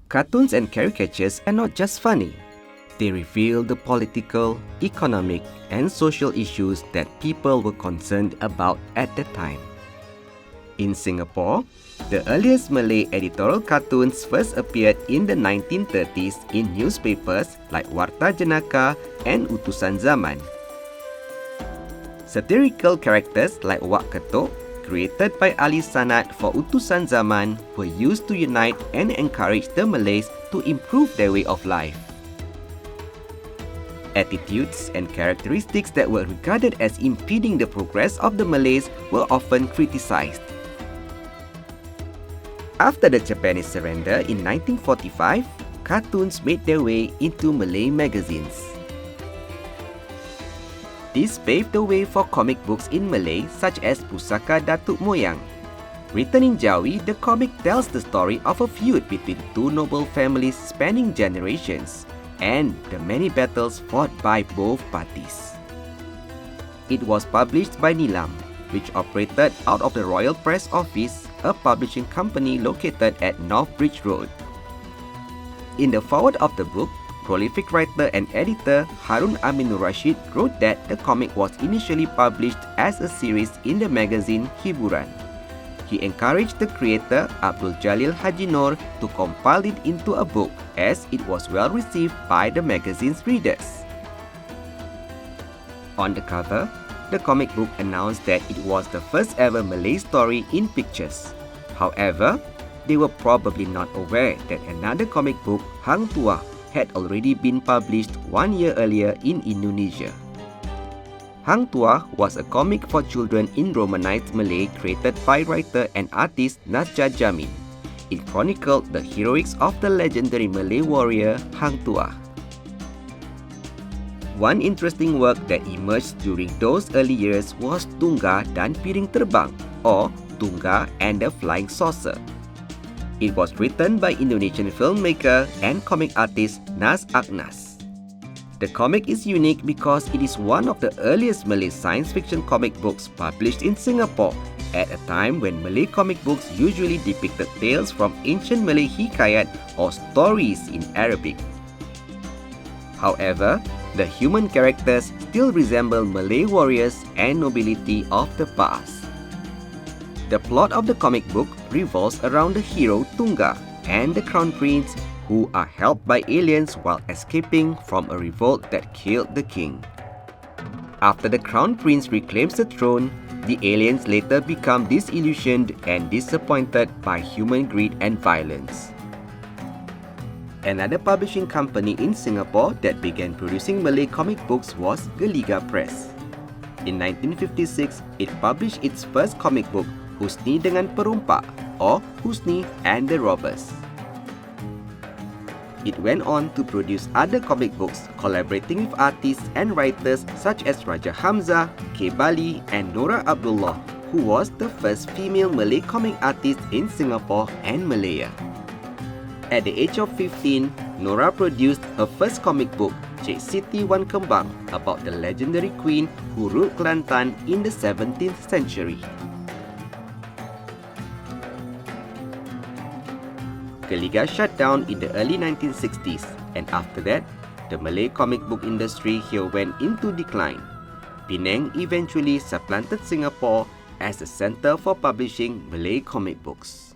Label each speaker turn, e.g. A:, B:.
A: Cartoons and caricatures are not just funny. They reveal the political, economic, and social issues that people were concerned about at the time. In Singapore, the earliest Malay editorial cartoons first appeared in the 1930s in newspapers like Warta, Jenaka and Utusan Zaman. Satirical characters like Wak Ketuk, created by Ali Sanad for Utusan Zaman, were used to unite and encourage the Malays to improve their way of life. Attitudes and characteristics that were regarded as impeding the progress of the Malays were often criticized. After the Japanese surrender in 1945, cartoons made their way into Malay magazines. This paved the way for comic books in Malay such as Pusaka Datuk Moyang. Written in Jawi, the comic tells the story of a feud between two noble families spanning generations and the many battles fought by both parties. It was published by Nilam, which operated out of the Royal Press Office, a publishing company located at North Bridge Road. In the foreword of the book, prolific writer and editor Harun Aminur Rashid wrote that the comic was initially published as a series in the magazine Hiburan. He encouraged the creator Abdul Jalil Haji Noor to compile it into a book as it was well received by the magazine's readers. On the cover, the comic book announced that it was the first ever Malay story in pictures. However, they were probably not aware that another comic book, Hang Tuah, had already been published 1 year earlier in Indonesia. Hang Tuah was a comic for children in Romanized Malay created by writer and artist Nasjad Jamin. It chronicled the heroics of the legendary Malay warrior Hang Tuah. One interesting work that emerged during those early years was Tungga dan Piring Terbang, or Tungga and the Flying Saucer. It was written by Indonesian filmmaker and comic artist Nas Agnas. The comic is unique because it is one of the earliest Malay science fiction comic books published in Singapore at a time when Malay comic books usually depicted tales from ancient Malay hikayat or stories in Arabic. However, the human characters still resemble Malay warriors and nobility of the past. The plot of the comic book revolves around the hero Tungga and the crown prince who are helped by aliens while escaping from a revolt that killed the king. After the crown prince reclaims the throne, the aliens later become disillusioned and disappointed by human greed and violence. Another publishing company in Singapore that began producing Malay comic books was Geliga Press. In 1956, it published its first comic book, Husni dengan Perompak, or Husni and the Robbers. It went on to produce other comic books, collaborating with artists and writers such as Raja Hamzah, K. Bali, and Nora Abdullah, who was the first female Malay comic artist in Singapore and Malaya. At the age of 15, Nora produced her first comic book, Cik Siti Wan Kembang, about the legendary queen who ruled Kelantan in the 17th century. Geliga shut down in the early 1960s, and after that, the Malay comic book industry here went into decline. Penang eventually supplanted Singapore as the center for publishing Malay comic books.